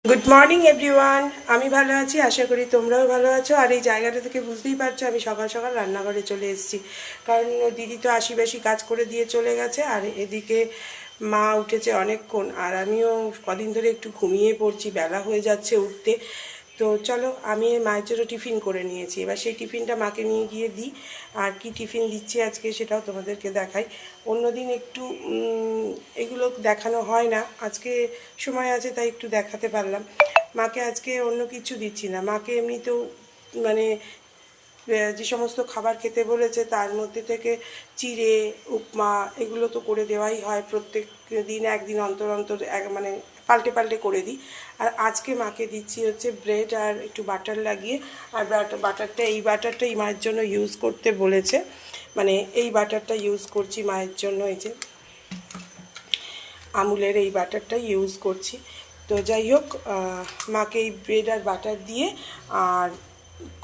Good morning everyone. আমি ভালো আছি, আশা করি তোমরাও ভালো আছো। আর এই জায়গাটা থেকে বুঝতেই পারছো আমি সকাল সকাল রান্নাঘরে চলে এসেছি, কারণ দিদি তো আশি বেশি কাজ করে দিয়ে চলে গেছে। আর এদিকে মা উঠেছে অনেকক্ষণ, আর আমিও কদিন ধরে একটু ঘুমিয়ে পড়ছি, বেলা হয়ে যাচ্ছে উঠতে। তো চলো, আমি মায়ের জন্য টিফিন করে নিয়েছি, এবার সেই টিফিনটা মাকে নিয়ে গিয়ে দিই। আর কি টিফিন দিচ্ছি আজকে সেটাও তোমাদেরকে দেখাই। অন্যদিন একটু এগুলো দেখানো হয় না, আজকে সময় আছে তাই একটু দেখাতে পারলাম। মাকে আজকে অন্য কিছু দিচ্ছি না, মাকে এমনিতেও মানে যে সমস্ত খাবার খেতে বলেছে তার মধ্যে থেকে চিড়ে, উপমা এগুলো তো করে দেওয়াই হয় প্রত্যেক দিন, একদিন অন্তর অন্তর মানে পাল্টে পাল্টে করে দিই। আর আজকে মাকে দিচ্ছি হচ্ছে ব্রেড আর একটু বাটার লাগিয়ে। আর বাটারটা এই বাটারটাই মায়ের জন্য ইউজ করতে বলেছে, মানে এই বাটারটা ইউজ করছি মায়ের জন্য। এই যে আমুলের এই বাটারটা ইউজ করছি। তো যাই হোক, মাকে এই ব্রেড আর বাটার দিয়ে আর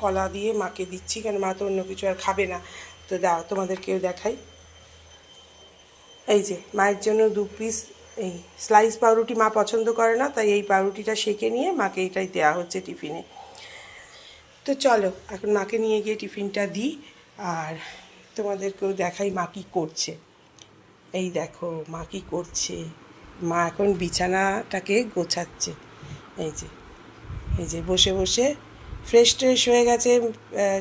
কলা দিয়ে মাকে দিচ্ছি, কারণ মা তো অন্য কিছু আর খাবে না। তো দাও তোমাদেরকেও দেখাই। এই যে মায়ের জন্য 2 পিস এই স্লাইস পাউরুটি মা পছন্দ করে না, তাই এই পাউরুটিটা সেঁকে নিয়ে মাকে এইটাই দেওয়া হচ্ছে টিফিনে। তো চলো এখন মাকে নিয়ে গিয়ে টিফিনটা দিই, আর তোমাদেরকেও দেখাই মা কী করছে। এই দেখো মা কী করছে, মা এখন বিছানাটাকে গোছাচ্ছে। এই যে এই যে বসে বসে ফ্রেশ ট্রেশ হয়ে গেছে,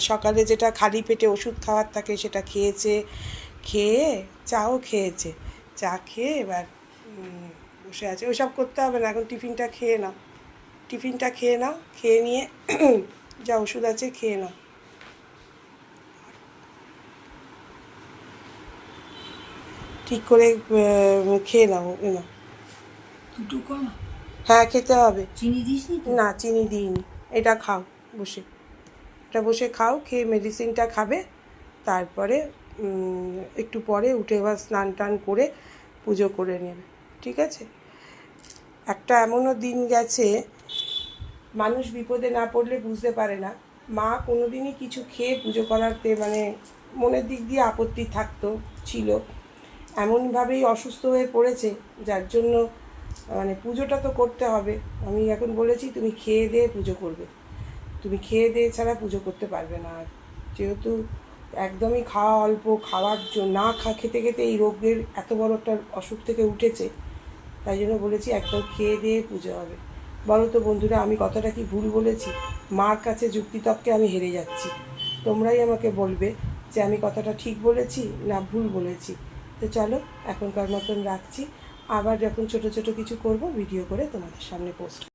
সকালে যেটা খালি পেটে ওষুধ খাওয়ার থাকে সেটা খেয়েছে, খেয়ে চাও খেয়েছে, চা খেয়ে এবার বসে আছে। ওইসব করতে হবে না, এখন টিফিনটা খেয়ে নাও, টিফিনটা খেয়ে নাও, খেয়ে নিয়ে যা ওষুধ আছে খেয়ে নাও। ঠিক করে খেয়ে নাও না। হ্যাঁ খেতে হবে। চিনি দিসনি? না চিনি দিইনি। এটা খাও বসে, এটা বসে খাও, খেয়ে মেডিসিনটা খাবে, তারপরে একটু পরে উঠে এবার স্নান টান করে পুজো করে নেবে, ঠিক আছে? একটা এমনও দিন গেছে, মানুষ বিপদে না পড়লে বুঝতে পারে না। মা কোনোদিনই কিছু খেয়ে পুজো করাতে মানে মনের দিক দিয়ে আপত্তি থাকতো, ছিল, এমনভাবেই অসুস্থ হয়ে পড়েছে, যার জন্য মানে পুজোটা তো করতে হবে। আমি এখন বলেছি তুমি খেয়ে দিয়ে পুজো করবে, তুমি খেয়ে দিয়ে ছাড়া পুজো করতে পারবে না। আর যেহেতু একদমই খাওয়া অল্প, খাওয়ার জন্য না খেতে খেতে এই রোগের এত বড় একটা অসুখ থেকে উঠেছে, তাই জন্য বলেছি একদম খেয়ে দিয়ে পুজো হবে। বলো তো বন্ধুরা, আমি কতটা কি ভুল বলেছি? মার কাছে যুক্তিতর্কে আমি হেরে যাচ্ছি, তোমরাই আমাকে বলবে যে আমি কতটা ঠিক বলেছি না ভুল বলেছি। তো চলো এখনকার মতন রাখছি, আবার যখন ছোট ছোট কিছু করব ভিডিও করে তোমাদের সামনে পোস্ট